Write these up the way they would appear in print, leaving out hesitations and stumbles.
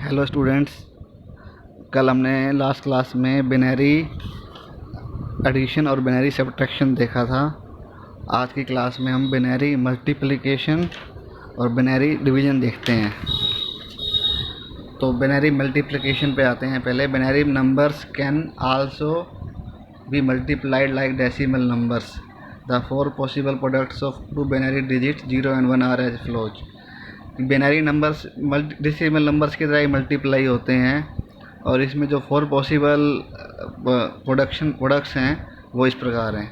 Hello students. कल हमने last class में बिनरी एडिशन और बिनरी सब्ट्रैक्शन देखा था। आज की क्लास में हम बिनरी मल्टीप्लिकेशन और बिनरी डिवीज़न देखते हैं। तो बिनरी मल्टीप्लिकेशन पे आते हैं। पहले binary numbers can also be multiplied like decimal numbers. The four possible products of two binary digits 0 and 1 are as follows. Binary numbers decimal numbers की तरह ही मल्टीप्लाई होते हैं और इसमें जो फोर पॉसिबल प्रोडक्ट्स हैं वो इस प्रकार हैं।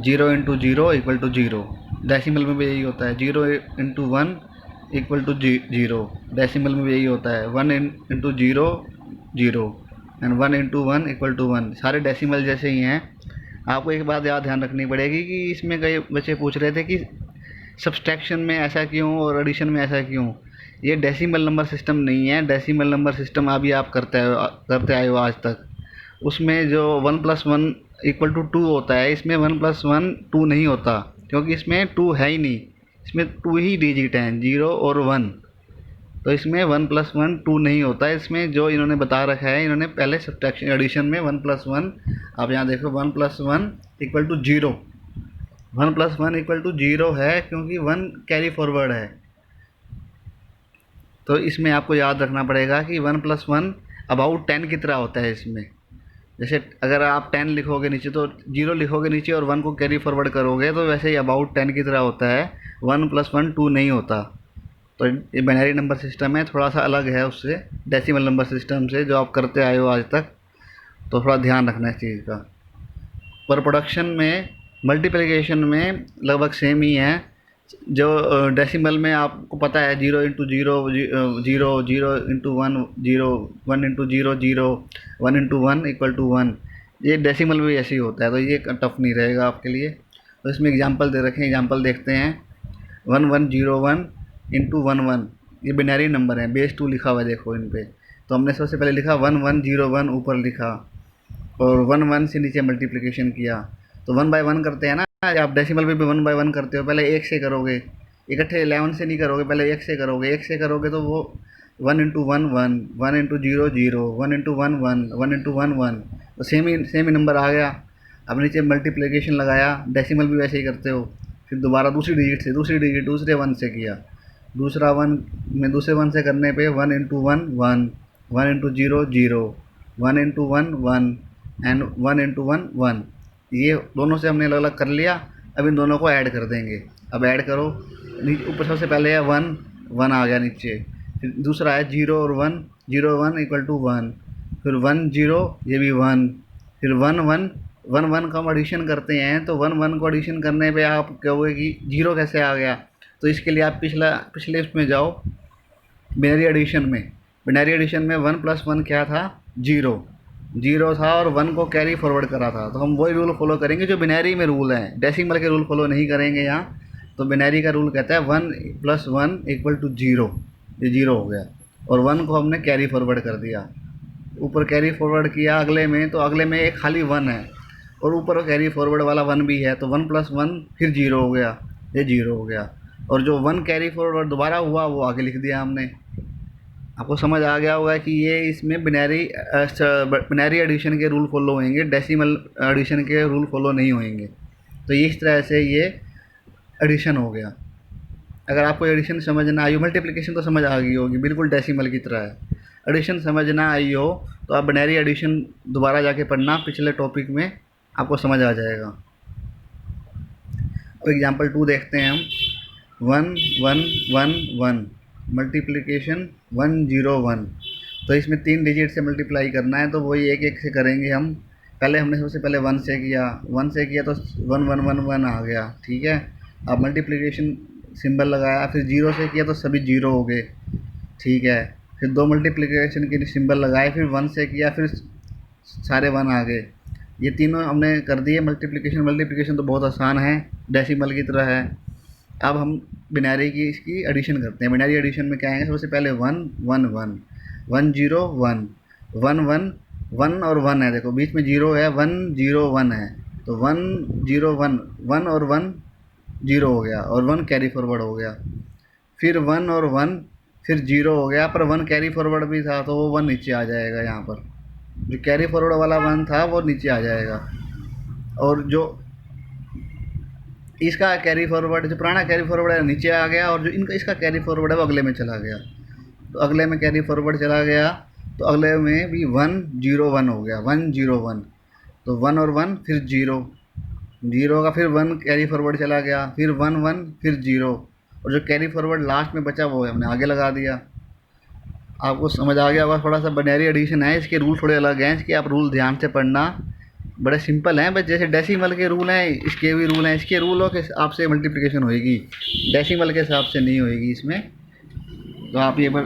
0 इंटू 0 इक्वल टू 0, डेसिमल में भी यही होता है। 0 इंटू 1 इक्वल टू 0, डेसिमल में भी यही होता है। 1 into 0 0 and 1 into 1 equal to 1, सारे डेसिमल जैसे ही हैं। आपको एक बात ध्यान रखनी पड़ेगी कि इसमें कई बच्चे पूछ रहे थे कि सब्सट्रैक्शन में ऐसा क्यों और एडिशन में ऐसा क्यों। ये डेसिमल नंबर सिस्टम नहीं है। डेसिमल नंबर सिस्टम अभी आप करते आए हो आज तक। उसमें जो 1 + 1 = 2 होता है, इसमें 1 + 1 2 नहीं होता, क्योंकि इसमें 2 है ही नहीं। इसमें 2 ही डिजिट हैं, 0 और 1। तो इसमें 1 + 1 2 नहीं होता है। इसमें जो इन्होंने बता रखा है, इन्होंने पहले सब्ट्रैक्शन एडिशन में 1 + 1, आप यहाँ देखो 1 + 1 = 0। 1 + 1 = 0 है क्योंकि 1 कैरी फॉरवर्ड है। तो इसमें आपको याद रखना पड़ेगा कि 1 + 1 अबाउट 10 की तरह होता है। इसमें जैसे अगर आप 10 लिखोगे नीचे तो 0 लिखोगे नीचे और 1 को कैरी फॉरवर्ड करोगे, तो वैसे ही अबाउट 10 की तरह होता है। 1 + 1 2 नहीं होता। तो ये बाइनरी नंबर सिस्टम है, थोड़ा सा अलग है उससे, डेसिमल नंबर सिस्टम से जो आप करते आए हो आज तक। तो थोड़ा ध्यान रखना इस चीज़ का। पर प्रोडक्शन में मल्टीप्लिकेशन में लगभग सेम ही है। जो डेसिमल में आपको पता है 0 into 0 0, 0 into 1 0, 1 into 0 0, 1 into 1 equal to 1। ये डेसिमल भी ऐसे ही होता है, तो ये टफ नहीं रहेगा आपके लिए। तो इसमें एग्जांपल दे रखे हैं, एग्जांपल देखते हैं। 1101 इंटू 11, ये बिनरी नंबर है, बेस 2 लिखा हुआ है देखो इन पे। तो हमने सबसे पहले लिखा 1101 ऊपर लिखा और 1 1 से नीचे मल्टीप्लिकेशन किया। तो 1 बाय 1 करते हैं ना, आप डेसिमल में भी 1 बाय 1 करते हो। पहले 1 से करोगे, इकट्ठे 11 से नहीं करोगे, पहले 1 से करोगे। 1 से करोगे तो वो 1 इंटू 1 1, 1 इंटू 0 0, 1 इंटू 1 1, 1 इंटू 1 1। तो सेम ही नंबर आ गया। अब नीचे मल्टीप्लिकेशन लगाया, डेसिमल भी वैसे ही करते हो। फिर दोबारा दूसरी डिजिट दूसरे 1 से किया। दूसरा 1 में दूसरे 1 से करने पे 1 into 1 1, 1 into 0 0, 1 into 1 1 and 1 into 1 1। ये दोनों से हमने अलग अलग कर लिया। अब इन दोनों को ऐड कर देंगे। अब ऐड करो, ऊपर सबसे पहले है 1 1 आ गया नीचे। फिर दूसरा है 0 और 1, 0 1 इक्वल टू 1। फिर 1 0, ये भी 1। फिर 1 1 1 1 का हम एडिशन करते हैं। तो 1 1 को एडिशन करने पे आप कहोगे कि 0 कैसे आ गया। तो इसके लिए आप पिछले उसमें जाओ, बिनरी एडिशन में। बिनरी एडिशन में 1 + 1 क्या था, 0 था और 1 को कैरी फॉरवर्ड करा था। तो हम वही रूल फॉलो करेंगे जो बिनरी में रूल है, डेसिमल के रूल फॉलो नहीं करेंगे यहाँ। तो बिनरी का रूल कहता है 1 + 1 इक्वल टू 0। ये 0 हो गया और 1 को हमने कैरी फॉरवर्ड कर दिया। ऊपर कैरी फॉरवर्ड किया अगले में, तो अगले में एक खाली 1 है और ऊपर कैरी फॉरवर्ड वाला 1 भी है। तो 1 + 1 फिर 0 हो गया, ये 0 हो गया। और जो 1 कैरी फॉरवर्ड दोबारा हुआ वो आगे लिख दिया हमने। आपको समझ आ गया होगा कि ये इसमें बिनरी एडिशन के रूल फॉलो होंगे, डेसिमल एडिशन के रूल फॉलो नहीं होंगे। तो इस तरह से ये एडिशन हो गया। अगर आपको एडिशन समझ ना आई हो, मल्टीप्लिकेशन तो समझ आ गई होगी, बिल्कुल डेसिमल की तरह है। एडिशन समझ ना आई हो तो आप बिनरी एडिशन दोबारा जाके पढ़ना, पिछले टॉपिक में आपको समझ आ जाएगा। अब एग्जाम्पल 2 देखते हैं हम। 1 1 1 1 मल्टीप्लिकेशन 1 0 1। तो इसमें 3 डिजिट से मल्टीप्लाई करना है, तो वही एक एक से करेंगे हम। पहले हमने सबसे पहले 1 से किया, 1 से किया तो 1 1 1 1 आ गया, ठीक है। अब मल्टीप्लिकेशन सिंबल लगाया, फिर 0 से किया तो सभी 0 हो गए, ठीक है। फिर 2 मल्टीप्लिकेशन के सिंबल लगाए, फिर 1 से किया, फिर सारे 1 आ गए। ये तीनों हमने कर दिए मल्टीप्लिकेशन तो बहुत आसान है, डेसिमल की तरह है। अब हम बिनरी की इसकी एडिशन करते हैं। बिनरी एडिशन में क्या आएंगे, सबसे पहले 1 1 1 1 0 1 1 1 1 और 1 है, देखो बीच में 0 है, 1 0 1 है। तो 1 0 1 1 और 1 0 हो गया और 1 कैरी फॉरवर्ड हो गया। फिर 1 और 1, फिर 0 हो गया, पर 1 कैरी फॉरवर्ड भी था तो वो 1 नीचे आ जाएगा। यहाँ पर जो कैरी फॉरवर्ड वाला 1 था वो नीचे आ जाएगा, और जो इसका कैरी फॉरवर्ड, जो पुराना कैरी फॉरवर्ड है नीचे आ गया, और जो इनका इसका कैरी फॉरवर्ड है वो अगले में चला गया। तो अगले में कैरी फॉरवर्ड चला गया, तो अगले में भी 1 0 1 हो गया, 1 0 1। तो 1 और 1 फिर 0 0 का, फिर 1 कैरी फॉरवर्ड चला गया, फिर 1 1 फिर 0, और जो कैरी फॉरवर्ड लास्ट में बचा वो हमने आगे लगा दिया। आपको समझ आ गया होगा। थोड़ा सा बाइनरी एडिशन है, इसके रूल थोड़े अलग हैं, इसके आप रूल ध्यान से पढ़ना, बड़े सिंपल हैं। बस जैसे डेसिमल के रूल हैं इसके भी रूल हैं। इसके रूलों के हिसाब से मल्टीप्लिकेशन होएगी, डेसिमल के हिसाब से नहीं होएगी इसमें। तो आप ये पर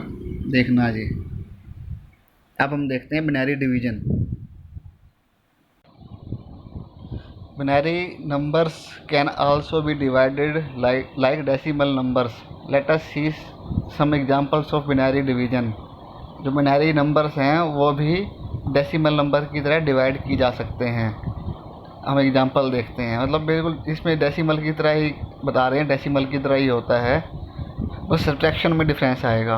देखना जी। अब हम देखते हैं binary division. Binary numbers can also be divided like decimal numbers. Let us see some examples of binary division. जो बाइनरी नंबर्स हैं वो भी डेसिमल नंबर की तरह डिवाइड की जा सकते हैं। हम एग्जांपल देखते हैं, मतलब बिल्कुल इसमें डेसिमल की तरह ही बता रहे हैं, डेसिमल की तरह ही होता है, बस सब्ट्रैक्शन में डिफरेंस आएगा।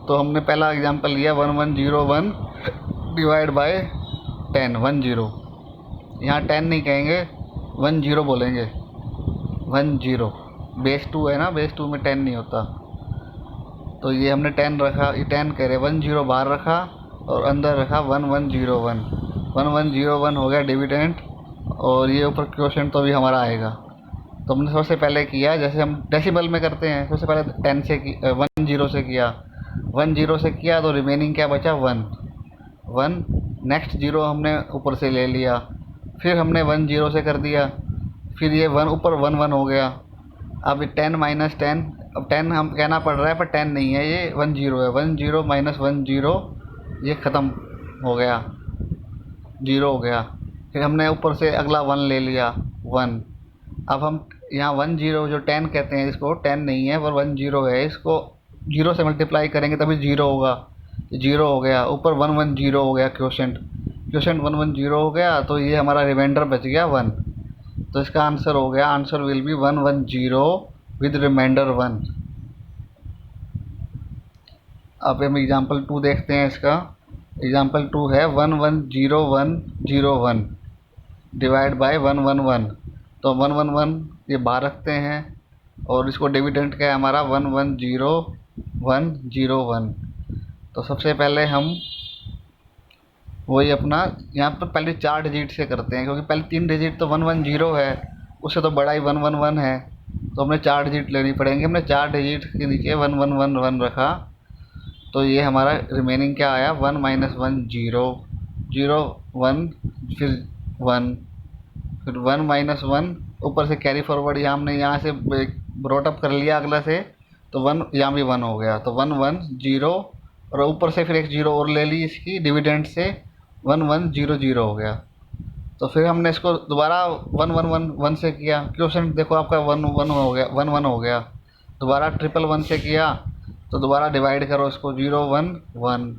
तो हमने पहला एग्जांपल लिया 1101 डिवाइड बाय 10 10। यहाँ 10 नहीं कहेंगे, 10 बोलेंगे। 10 बेस 2 है ना, बेस 2 में 10 नहीं होता। तो ये हमने 10 रखा, ये 10 कह रहे 10 बाहर रखा और अंदर रखा 1101। 1101 हो गया डिविडेंड, और ये ऊपर क्वोशेंट तो भी हमारा आएगा। तो हमने सबसे पहले किया, जैसे हम डेसिमल में करते हैं, सबसे पहले 10 से 10 से किया, 10 से किया तो रिमेनिंग क्या बचा 1। नेक्स्ट 0 हमने ऊपर से ले लिया, फिर हमने 10 से कर दिया, फिर ये 1 ऊपर 1 हो गया। अब 10 माइनस 10, अब 10 हम कहना पड़ रहा है पर 10 नहीं है, ये 10 है। 10 माइनस 10, ये ख़त्म हो गया, 0 हो गया। फिर हमने ऊपर से अगला 1 ले लिया, 1। अब हम यहाँ 10 जो 10 कहते हैं इसको, 10 नहीं है पर 10 है, इसको 0 से मल्टीप्लाई करेंगे तभी 0 होगा। 0 हो गया, ऊपर 110 हो गया, क्वोशेंट 110 हो गया। तो ये हमारा रिमाइंडर बच गया 1। तो इसका आंसर हो गया, answer will be 110 with remainder 1। अब हम एग्जाम्पल 2 देखते हैं। इसका एग्जाम्पल 2 है 110101 डिवाइड बाय 111। तो 111 ये बाहर रखते हैं, और इसको डिविडेंड क्या है हमारा 110101। तो सबसे पहले हम वही अपना यहाँ पर पहले 4 डिजिट से करते हैं, क्योंकि पहले 3 डिजिट तो 110 है, उससे तो बड़ा ही 111 है। तो हमें 4 डिजिट लेनी पड़ेंगे। हमने 4 डिजिट के नीचे 1111 रखा, तो ये हमारा रिमेनिंग क्या आया 1 माइनस 1 0 0 1, फिर 1, फिर 1 माइनस 1, ऊपर से कैरी फॉरवर्ड यहाँ हमने यहाँ से ब्रॉट अप कर लिया अगला से, तो 1 यहाँ भी 1 हो गया। तो 1 1 0, और ऊपर से फिर एक 0 और ले ली इसकी डिविडेंड से, 1 1 0 0 हो गया। तो फिर हमने इसको दोबारा 1 1 1 1 से किया, क्वोशेंट देखो आपका 1 1 हो गया, 1 1 हो गया। दोबारा 1 से किया, तो दोबारा डिवाइड करो इसको, 0 1 1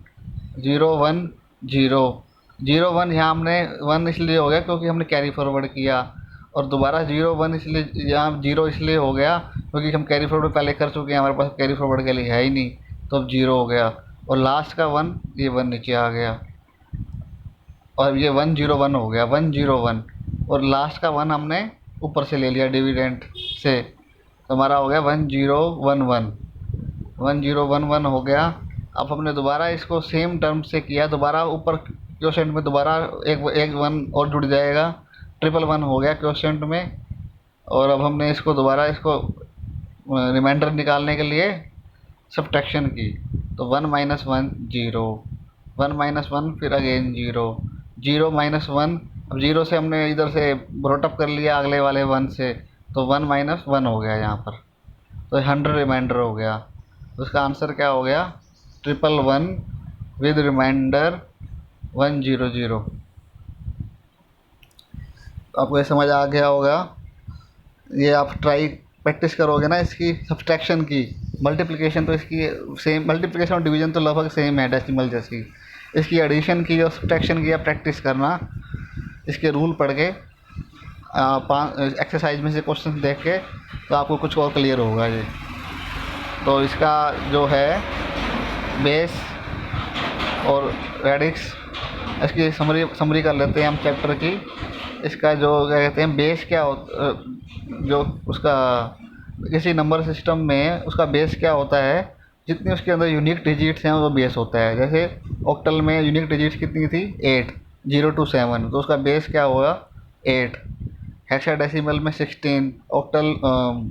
0 1 0 0 1। यहाँ हमने 1 इसलिए हो गया क्योंकि हमने कैरी फॉरवर्ड किया, और दोबारा 0 1 इसलिए, यहाँ 0 इसलिए हो गया क्योंकि हम कैरी फॉरवर्ड पहले कर चुके हैं, हमारे पास कैरी फॉरवर्ड के लिए है ही नहीं, तो अब 0 हो गया। और लास्ट का 1, ये 1 नीचे आ गया, और ये 101 हो गया, 101। और लास्ट का 1 हमने ऊपर से ले लिया डिविडेंड से, तो हमारा हो गया 1011 1011 हो गया। अब हमने दोबारा इसको सेम टर्म से किया, दोबारा ऊपर क्वोशेंट में दोबारा एक 1 और जुड़ जाएगा, 111 हो गया क्वोशेंट में। और अब हमने इसको दोबारा इसको रिमाइंडर निकालने के लिए सब्ट्रैक्शन की, तो 1 माइनस 1 0, 1 माइनस 1 फिर अगेन 0 0 माइनस 1। अब 0 से हमने इधर से ब्रॉटअप कर लिया अगले वाले 1 से, तो 1 माइनस 1 हो गया यहाँ पर, तो 100 रिमाइंडर हो गया। तो उसका आंसर क्या हो गया 111 विद रिमाइंडर 100। तो आपको ये समझ आ गया होगा। ये आप प्रैक्टिस करोगे ना इसकी सब्ट्रैक्शन की, मल्टीप्लिकेशन तो इसकी सेम, मल्टीप्लिकेशन और डिवीजन तो लगभग सेम है डेसिमल जैसी। इसकी एडिशन की और सब्ट्रैक्शन की आप प्रैक्टिस करना, इसके रूल पढ़ के, एक्सरसाइज में से क्वेश्चन देख के, तो आपको कुछ और क्लियर होगा ये। तो इसका जो है बेस और रेडिक्स, इसकी समरी कर लेते हैं हम चैप्टर की। इसका जो क्या कहते हैं बेस क्या जो उसका किसी नंबर सिस्टम में उसका बेस क्या होता है, जितनी उसके अंदर यूनिक डिजिट्स हैं वो बेस होता है। जैसे ऑक्टल में यूनिक डिजिट्स कितनी थी 8, 0 to 7, तो उसका बेस क्या होगा 8। हेक्साडेसिमल में 16, ऑक्टल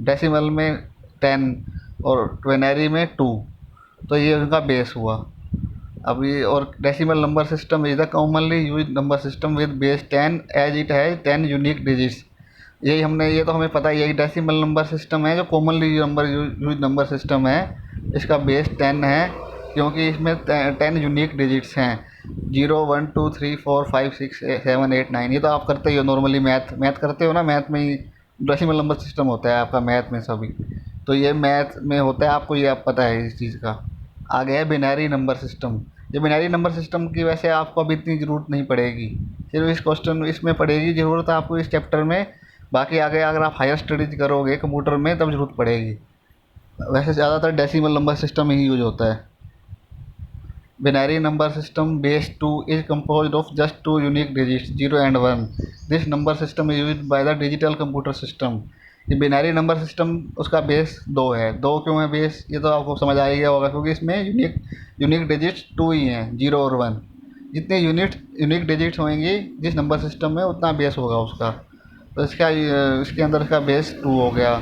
डेसिमल में 10 और ट्वेनरी में 2, तो ये उनका बेस हुआ। अभी और decimal number system is the commonly use number system with base 10 as it has 10 unique digits. यही हमने ये तो हमें पता ही है कि डेसिमल नंबर सिस्टम है जो कॉमनली यूज नंबर सिस्टम है, इसका बेस 10 है क्योंकि इसमें 10 यूनिक डिजिट्स हैं। 0 1 2 3 4 5 6 7 8 9, ये तो आप करते ही हो नॉर्मली, मैथ करते हो ना, मैथ में ही डेसिमल नंबर सिस्टम होता है आपका मैथ में सभी। तो ये मैथ में होता है, आपको ये आप पता है इस चीज़ का। आ गया है बिनरी नंबर सिस्टम। ये बिनरी नंबर सिस्टम की वैसे आपको अभी इतनी ज़रूरत नहीं पड़ेगी, सिर्फ इस क्वेश्चन इसमें पड़ेगी ज़रूरत आपको इस चैप्टर में। बाकी आगे अगर आप हायर स्टडीज करोगे कंप्यूटर में तब ज़रूरत पड़ेगी। वैसे ज़्यादातर डेसिमल नंबर सिस्टम ही यूज होता है। Binary number system base 2 is composed of just two unique digits 0 and 1. This number system is used by the digital computer system. ये बिनरी नंबर सिस्टम उसका बेस 2 है। 2 क्यों है बेस, ये तो आपको समझ आ ही गया होगा क्योंकि इसमें यूनिक डिजिट्स 2 ही हैं, 0 और 1। जितने यूनिक डिजिट्स होंगी जिस नंबर सिस्टम में उतना बेस होगा उसका। तो इसके अंदर इसका बेस 2 हो गया।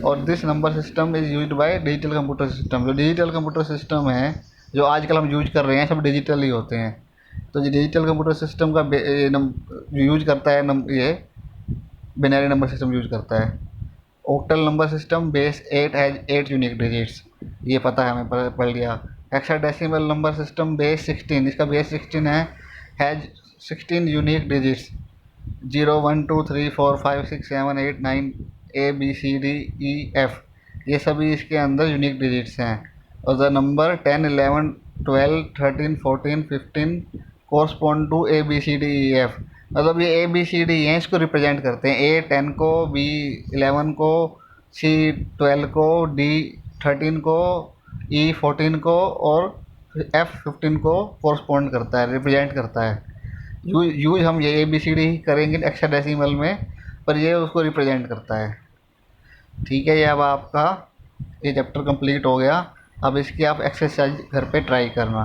और this number system is used by digital computer system. जो डिजिटल कंप्यूटर सिस्टम है जो आजकल हम यूज कर रहे हैं सब डिजिटल ही होते हैं। तो ये डिजिटल कंप्यूटर सिस्टम का यूज करता है ये बिनरी नंबर सिस्टम यूज करता है। Octal number system base 8 has 8 unique digits, ये पता है हमें, पढ़ लिया। हेक्साडेसिमल नंबर सिस्टम बेस 16, इसका बेस 16 है, has 16 unique digits 0 1 2 3 4 5 6 7 8 9 A B C D E F, ये सभी इसके अंदर यूनिक डिजिट्स हैं। और the number 10 11 12 13 14 15 correspond to A B C D E F. मतलब ये ए बी सी डी हैं, इसको रिप्रेजेंट करते हैं। ए 10 को, बी 11 को, सी 12 को, डी 13 को, ई 14 को और एफ 15 को कोरस्पॉन्ड करता है, रिप्रेजेंट करता है। यूज हम ये ए बी सी डी करेंगे हेक्साडेसिमल में, पर ये उसको रिप्रेजेंट करता है। ठीक है, ये अब आपका ये चैप्टर कंप्लीट हो गया। अब इसकी आप एक्सरसाइज घर पे ट्राई करना।